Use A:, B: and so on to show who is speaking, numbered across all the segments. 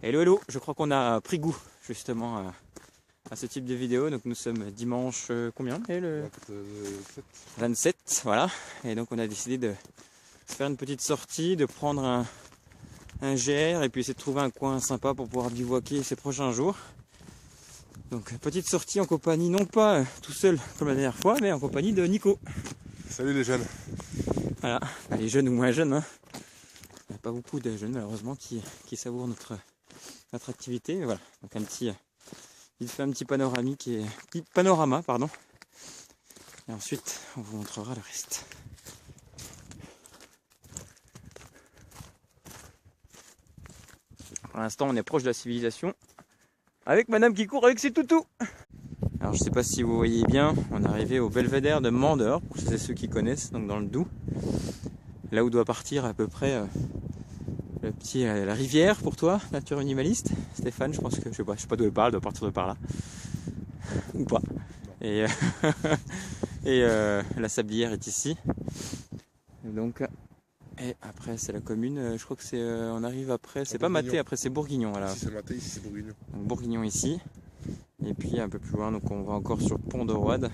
A: Hello hello, je crois qu'on a pris goût justement à ce type de vidéo. Donc nous sommes dimanche combien le 27, voilà. Et donc on a décidé de faire une petite sortie, de prendre un GR et puis essayer de trouver un coin sympa pour pouvoir bivouaquer ces prochains jours. Donc petite sortie en compagnie, non pas tout seul comme la dernière fois, mais en compagnie de Nico.
B: Salut les jeunes.
A: Voilà, les jeunes ou moins jeunes, hein. Il n'y a pas beaucoup de jeunes malheureusement qui savourent notre activité. Mais voilà, donc il fait un petit panorama, pardon. Et ensuite, on vous montrera le reste. Pour l'instant, on est proche de la civilisation. Avec madame qui court avec ses toutous. Alors, je sais pas si vous voyez bien, on est arrivé au belvédère de Mandeur, pour ceux qui connaissent, donc dans le Doubs. Là où doit partir à peu près la rivière pour toi, nature minimaliste. Stéphane, je pense que, je sais pas d'où elle parle, doit partir de par là. Ou pas. Et, la sablière est ici. Et après c'est la commune, je crois que c'est on arrive après, c'est pas Maté, après c'est Bourguignon. Voilà.
B: Ici c'est Maté, ici c'est Bourguignon.
A: Donc Bourguignon ici. Et puis un peu plus loin, donc on va encore sur Pont de Roide.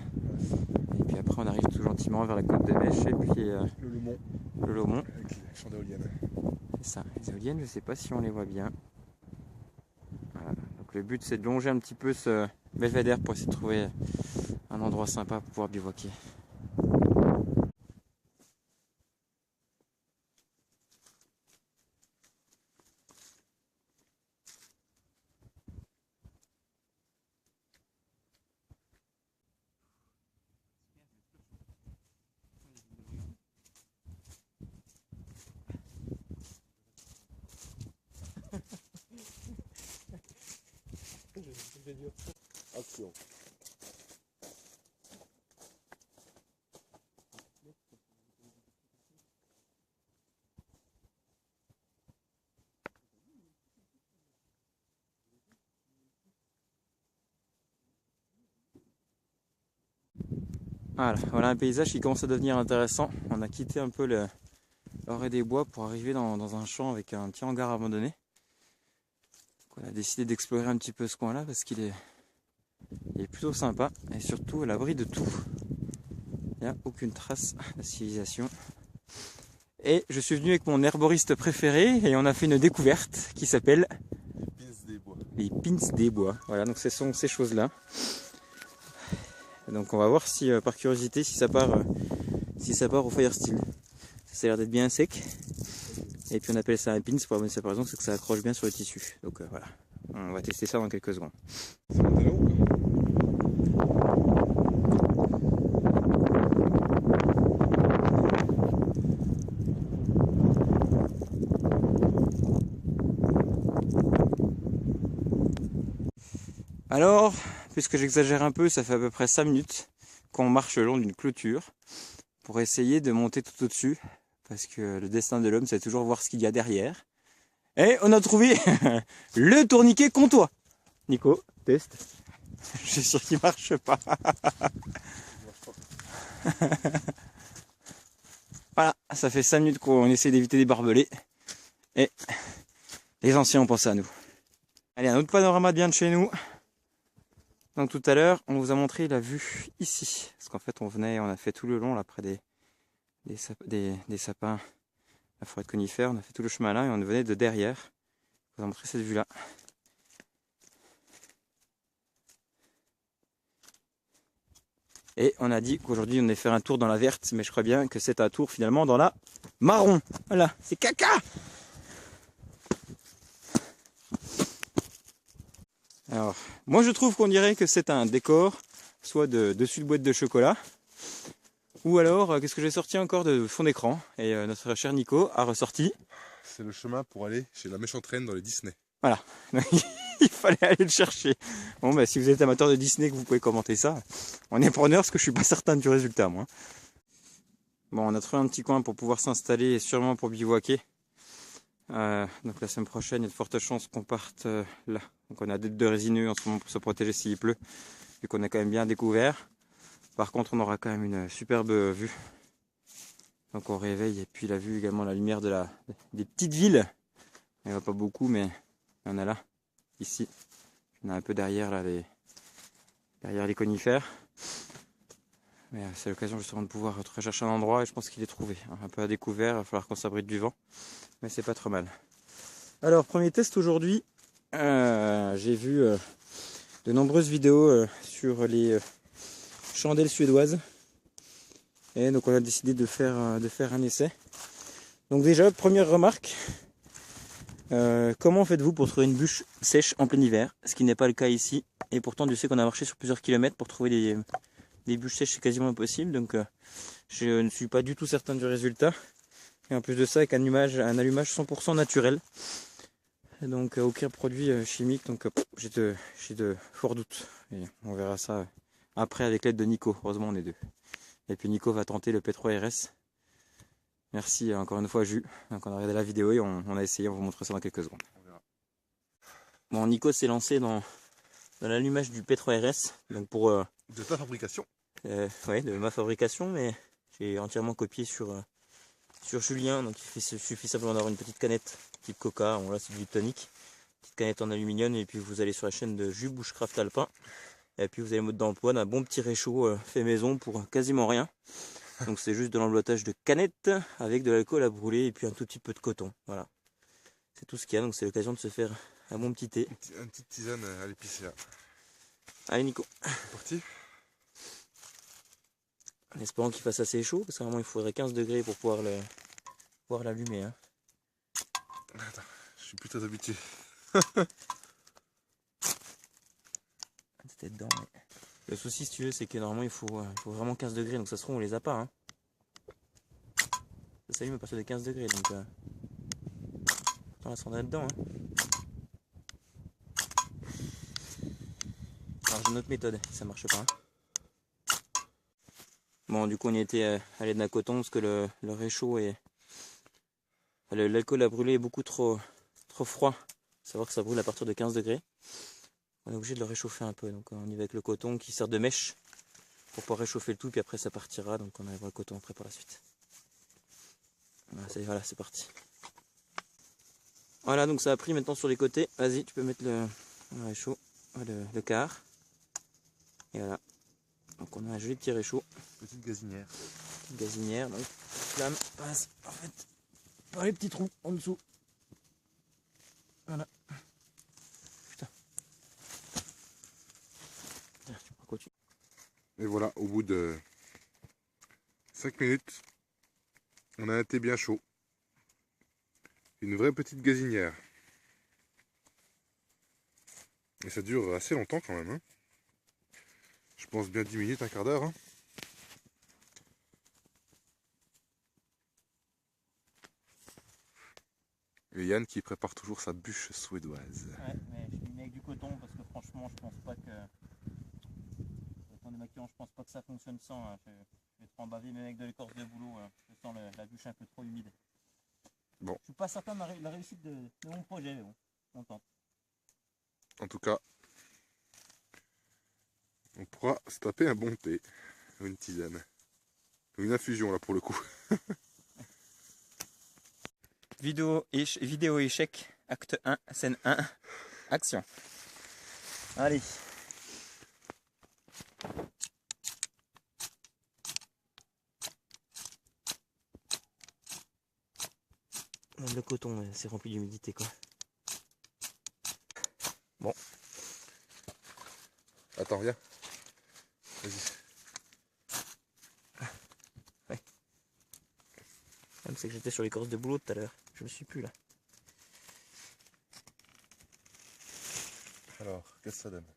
A: Et puis après on arrive tout gentiment vers la côte de Mèche et puis le Lomont.
B: Avec les champs d'éoliennes.
A: C'est ça, les éoliennes, je sais pas si on les voit bien. Voilà. Donc le but c'est de longer un petit peu ce belvédère pour essayer de trouver un endroit sympa pour pouvoir bivouaquer.
B: Action.
A: Voilà un paysage qui commence à devenir intéressant. On a quitté un peu l'orée des bois pour arriver dans un champ avec un petit hangar abandonné. Donc on a décidé d'explorer un petit peu ce coin-là parce qu'il est plutôt sympa et surtout à l'abri de tout. Il n'y a aucune trace de civilisation. Et je suis venu avec mon herboriste préféré et on a fait une découverte qui s'appelle les pins des bois. Voilà, donc ce sont ces choses-là. Donc on va voir si par curiosité si ça part au Firesteel. Ça a l'air d'être bien sec. Et puis on appelle ça un pins pour la bonne raison, c'est que ça accroche bien sur le tissu. Donc voilà, on va tester ça dans quelques secondes.
B: C'est monté là-haut quoi.
A: Alors, puisque j'exagère un peu, ça fait à peu près 5 minutes qu'on marche le long d'une clôture pour essayer de monter tout au-dessus. Parce que le destin de l'homme, c'est toujours voir ce qu'il y a derrière. Et on a trouvé le tourniquet comtois. Nico, test. Je suis sûr qu'il marche pas. Voilà, ça fait 5 minutes qu'on essaie d'éviter des barbelés. Et les anciens ont pensé à nous. Allez, un autre panorama bien de chez nous. Donc tout à l'heure, on vous a montré la vue ici. Parce qu'en fait, on a fait tout le long, là, près des sapins, la forêt de conifères. On a fait tout le chemin là et on venait de derrière. On vous a montré cette vue-là. Et on a dit qu'aujourd'hui, on allait faire un tour dans la verte. Mais je crois bien que c'est un tour finalement dans la marron. Voilà, c'est caca! Alors, moi je trouve qu'on dirait que c'est un décor, soit dessus de boîte de chocolat, ou alors, qu'est-ce que j'ai sorti encore de fond d'écran, et notre cher Nico a ressorti.
B: C'est le chemin pour aller chez la méchante reine dans les Disney.
A: Voilà, il fallait aller le chercher. Bon, bah si vous êtes amateur de Disney, que vous pouvez commenter ça, on est preneur parce que je suis pas certain du résultat, moi. Bon, on a trouvé un petit coin pour pouvoir s'installer et sûrement pour bivouaquer. Donc la semaine prochaine, il y a de fortes chances qu'on parte là. Donc on a deux résineux en ce moment pour se protéger s'il pleut, vu qu'on a quand même bien découvert. Par contre, on aura quand même une superbe vue. Donc on réveille et puis la vue également, la lumière des petites villes. Il n'y en a pas beaucoup, mais Il y en a là, ici. Il y en a un peu derrière là, derrière les conifères. Mais c'est l'occasion justement de pouvoir rechercher un endroit et je pense qu'il est trouvé. Un peu à découvert, il va falloir qu'on s'abrite du vent. Mais c'est pas trop mal. Alors, premier test aujourd'hui. J'ai vu de nombreuses vidéos sur les chandelles suédoises. Et donc on a décidé de faire un essai. Donc déjà, première remarque. Comment faites-vous pour trouver une bûche sèche en plein hiver? Ce qui n'est pas le cas ici. Et pourtant, Dieu sait qu'on a marché sur plusieurs kilomètres pour trouver des bûches sèches, c'est quasiment impossible. Donc je ne suis pas du tout certain du résultat. Et en plus de ça, avec un allumage 100% naturel. Et donc aucun produit chimique. Donc j'ai de forts doutes. Et on verra ça après avec l'aide de Nico. Heureusement, on est deux. Et puis Nico va tenter le P3RS. Merci encore une fois Jus. Donc on a regardé la vidéo et on a essayé, on va vous montrer ça dans quelques secondes. Bon, Nico s'est lancé dans l'allumage du P3RS. Donc pour
B: De ta fabrication.
A: ouais, de ma fabrication, mais j'ai entièrement copié sur Julien. Donc il suffit simplement d'avoir une petite canette type Coca. Bon là c'est du tonique. Petite canette en aluminium et puis vous allez sur la chaîne de Jus Bushcraft Alpin. Et puis vous avez le mode d'emploi d'un bon petit réchaud fait maison pour quasiment rien. Donc c'est juste de l'emboîtage de canettes avec de l'alcool à brûler et puis un tout petit peu de coton. Voilà. C'est tout ce qu'il y a, donc c'est l'occasion de se faire un bon petit thé.
B: Une petite tisane à l'épicéa.
A: Allez Nico.
B: C'est parti.
A: En espérant qu'il fasse assez chaud, parce que vraiment il faudrait 15 degrés pour pouvoir l'allumer. Hein.
B: Attends, je suis plus très habitué.
A: C'était dedans, mais... Le souci si tu veux c'est que normalement il faut vraiment 15 degrés, donc ça se trouve on les a pas. Hein. Ça s'allume à partir de 15 degrés, donc... Attends, là, ça en est dedans. Hein. Alors j'ai une autre méthode, ça marche pas. Hein. Bon, du coup on y était à l'aide d'un coton parce que le réchaud est... L'alcool à brûler est beaucoup trop froid. Faut savoir que ça brûle à partir de 15 degrés. On est obligé de le réchauffer un peu. Donc on y va avec le coton qui sert de mèche pour pouvoir réchauffer le tout. Puis après ça partira. Donc on arrivera au coton après pour la suite. Voilà, c'est parti. Voilà, donc ça a pris maintenant sur les côtés. Vas-y, tu peux mettre le réchaud, le quart. Et voilà. Donc on a un joli petit réchaud.
B: Petite gazinière.
A: Petite gazinière. Donc la flamme passe en fait par les petits trous en dessous. Voilà. Putain. Tiens, tu prends quoi dessus.
B: Et voilà, au bout de 5 minutes, on a un thé bien chaud. Une vraie petite gazinière. Et ça dure assez longtemps quand même. Hein. Je pense bien 10 minutes, un quart d'heure. Hein. Et Yann qui prépare toujours sa bûche suédoise.
A: Ouais, mais je l'ai mis avec du coton parce que franchement, je pense pas que. Étant démaquillant, je pense pas que ça fonctionne sans. Hein. Je vais trop en baver, même avec de l'écorce de bouleau. Hein. Je sens la bûche un peu trop humide.
B: Bon.
A: Je suis pas certain de la réussite de mon projet, mais bon, on tente.
B: En tout cas, on pourra se taper un bon thé, ou une tisane, ou une infusion là pour le coup.
A: Vidéo échec, acte 1, scène 1, action. Allez. Même le coton c'est rempli d'humidité quoi. Bon.
B: Attends, viens. Vas-y.
A: Ouais. Même c'est que j'étais sur l'écorce de boulot tout à l'heure. Je me suis plus là.
B: Alors, qu'est-ce que ça donne?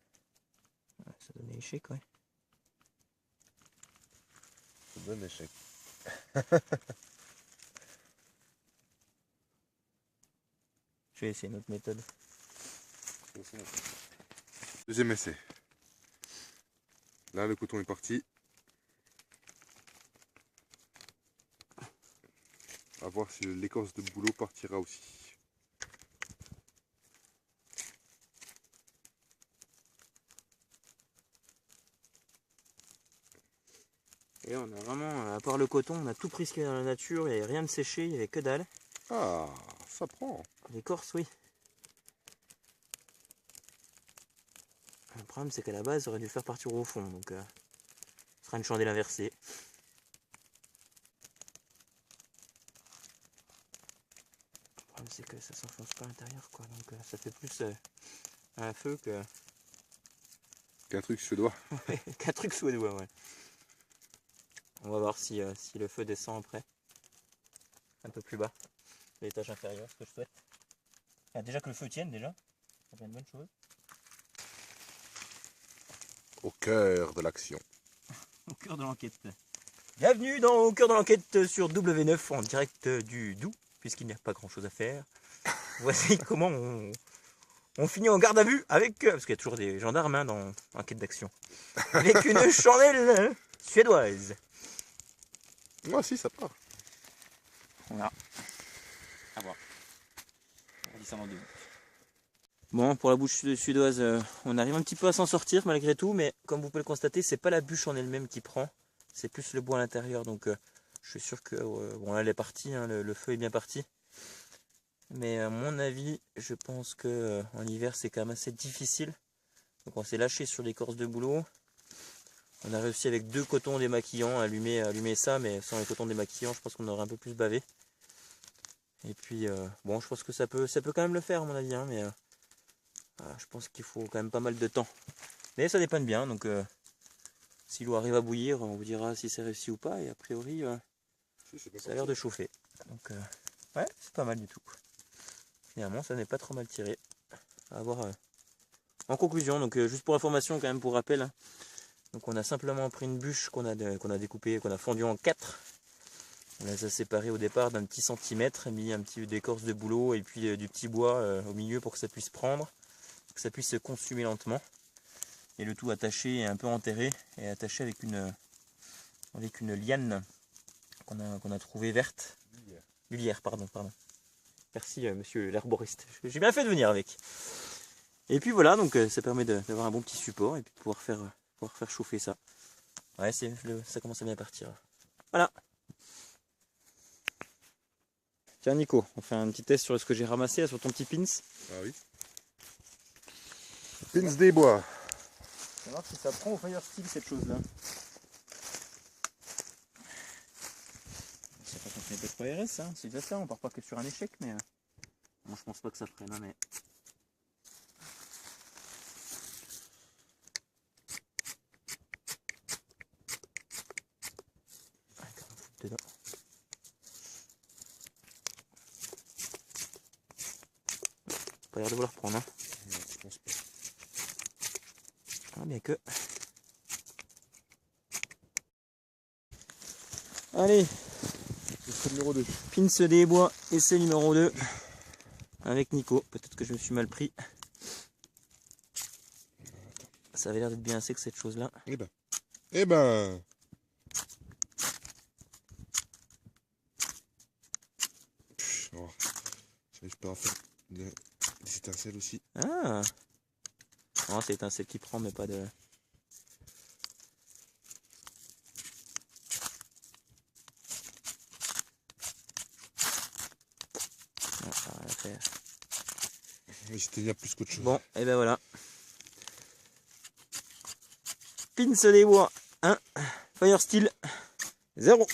A: Ouais, ça donnait échec, ouais.
B: Ça donne échec.
A: Je vais essayer une autre méthode.
B: Deuxième essai. Là, le coton est parti. À voir si l'écorce de bouleau partira aussi.
A: Et là, on a vraiment, à part le coton, on a tout pris ce qu'il y a dans la nature, il n'y avait rien de séché, il n'y avait que dalle.
B: Ah, ça prend.
A: L'écorce, oui. Le problème c'est qu'à la base, j'aurais dû le faire partir au fond, donc ce sera une chandelle inversée. Le problème c'est que ça s'enfonce pas à l'intérieur, quoi, donc ça fait plus un feu
B: qu'un truc suédois.
A: qu'un truc suédois, ouais. On va voir si le feu descend après. Un peu plus bas, l'étage inférieur, ce que je souhaite. Enfin, déjà que le feu tienne, déjà, ça fait une bonne chose.
B: Au cœur de l'action.
A: Au cœur de l'enquête. Bienvenue au cœur de l'enquête sur W9 en direct du Doubs, puisqu'il n'y a pas grand chose à faire. Voici comment on finit en garde à vue avec, parce qu'il y a toujours des gendarmes hein, dans Enquête d'action, avec une chandelle suédoise.
B: Moi aussi, ça part.
A: Voilà. À voir. On dit ça dans 2 minutes. Bon, pour la bouche suédoise, on arrive un petit peu à s'en sortir malgré tout, mais comme vous pouvez le constater, c'est pas la bûche en elle-même qui prend, c'est plus le bois à l'intérieur. Donc je suis sûr que bon là elle est partie, hein, le feu est bien parti. Mais à mon avis, je pense que en hiver c'est quand même assez difficile. Donc on s'est lâché sur l'écorce de bouleau. On a réussi avec 2 cotons démaquillants à allumer ça, mais sans les cotons démaquillants, je pense qu'on aurait un peu plus bavé. Et puis bon, je pense que ça peut quand même le faire à mon avis, hein, mais je pense qu'il faut quand même pas mal de temps. Mais ça dépanne bien, donc si l'eau arrive à bouillir, on vous dira si c'est réussi ou pas. Et a priori, ça a l'air de chauffer. Donc ouais, c'est pas mal du tout. Finalement, ça n'est pas trop mal tiré. À voir en conclusion. Donc juste pour information, quand même pour rappel. Hein, donc on a simplement pris une bûche qu'on a découpée, qu'on a fondue en 4. On les a séparées au départ d'un petit centimètre, mis un petit d'écorce de bouleau et puis du petit bois au milieu pour que ça puisse prendre, que ça puisse se consumer lentement. Et le tout attaché et un peu enterré et attaché avec une liane qu'on a trouvée verte. Lulière, pardon. Merci monsieur l'herboriste. J'ai bien fait de venir avec. Et puis voilà, donc ça permet d'avoir un bon petit support et puis de pouvoir faire chauffer ça. Ouais, ça commence à bien partir. Voilà. Tiens Nico, on fait un petit test sur ce que j'ai ramassé, sur ton petit pins.
B: Ah oui. Pins des bois.
A: On va voir si ça prend au fire steel cette chose-là. C'est pas qu'on fait des 3 RS, hein. C'est déjà ça, on part pas que sur un échec, mais bon, je pense pas que ça freine, hein, mais. Dedans. Pas l'air de vouloir prendre, hein.
B: Non, je pense pas.
A: Ah, bien que. Allez,
B: C'est le numéro 2.
A: pince des bois, essai numéro 2. Avec Nico. Peut-être que je me suis mal pris. Ça avait l'air d'être bien sec cette chose-là.
B: Eh ben. Oh, je peux en faire des étincelles aussi.
A: Ah. Non, c'est l'étincelle qui prend, mais pas de. Non, ça va rien faire.
B: Oui, c'était bien plus qu'autre chose.
A: Bon, et ben voilà. Pince des bois 1, Fire Steel 0.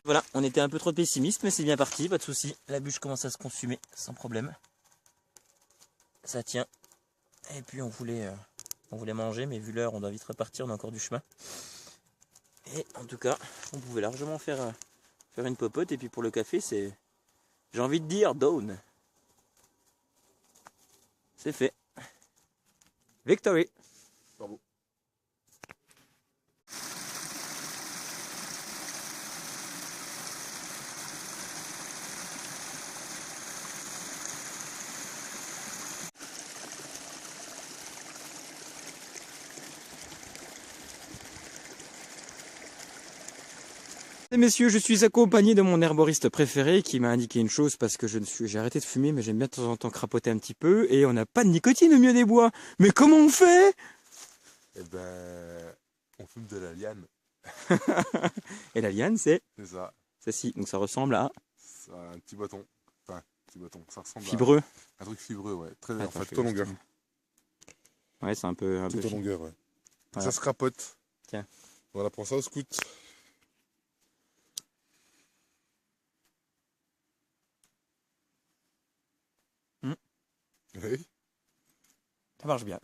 A: Voilà, on était un peu trop pessimiste, mais c'est bien parti, pas de souci. La bûche commence à se consumer sans problème. Ça tient. Et puis on voulait manger, mais vu l'heure, on doit vite repartir, on a encore du chemin. Et en tout cas, on pouvait largement faire une popote. Et puis pour le café, c'est, j'ai envie de dire, down. C'est fait. Victory.
B: Bravo.
A: Messieurs, je suis accompagné de mon herboriste préféré qui m'a indiqué une chose parce que j'ai arrêté de fumer mais j'aime bien de temps en temps crapoter un petit peu et on n'a pas de nicotine au milieu des bois. Mais comment on fait?
B: Eh ben, on fume de la liane.
A: Et la liane c'est
B: C'est ça.
A: celle-ci, donc ça ressemble à
B: C'est un petit bâton. Enfin, petit bâton. Ça ressemble
A: fibreux.
B: à un truc fibreux, ouais. Très,
A: Attends,
B: enfin,
A: je
B: tout en
A: vais
B: longueur.
A: juste- Ouais, c'est un peu
B: Tout en longueur, ouais.
A: Voilà.
B: Ça se crapote.
A: Tiens.
B: Voilà, prends ça au scout.
A: Hmm.
B: Oui.
A: Ça marche bien.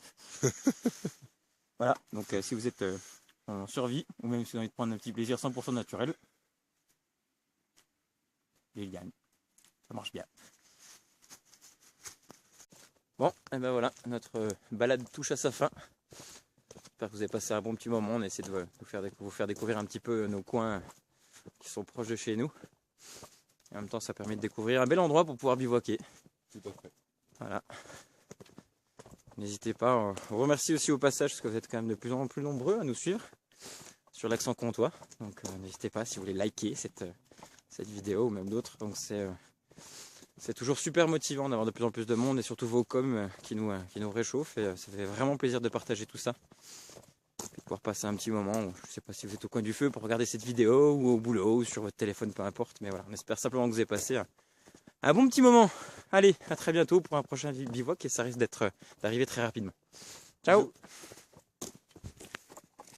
A: Voilà, donc si vous êtes en survie, ou même si vous avez envie de prendre un petit plaisir 100% naturel, les lianes, ça marche bien. Bon, et ben voilà, notre balade touche à sa fin. J'espère que vous avez passé un bon petit moment. On essaie de vous faire découvrir un petit peu nos coins qui sont proches de chez nous. Et en même temps, ça permet de découvrir un bel endroit pour pouvoir bivouaquer.
B: Tout à fait.
A: Voilà. N'hésitez pas, on vous remercie aussi au passage parce que vous êtes quand même de plus en plus nombreux à nous suivre sur l'accent comtois. Donc n'hésitez pas si vous voulez liker cette vidéo ou même d'autres. Donc c'est toujours super motivant d'avoir de plus en plus de monde et surtout vos coms qui nous réchauffent et ça fait vraiment plaisir de partager tout ça. Et de pouvoir passer un petit moment, je ne sais pas si vous êtes au coin du feu pour regarder cette vidéo ou au boulot ou sur votre téléphone, peu importe. Mais voilà, on espère simplement que vous avez passé un bon petit moment. Allez, à très bientôt pour un prochain bivouac et ça risque d'arriver très rapidement. Ciao!
B: Bisous.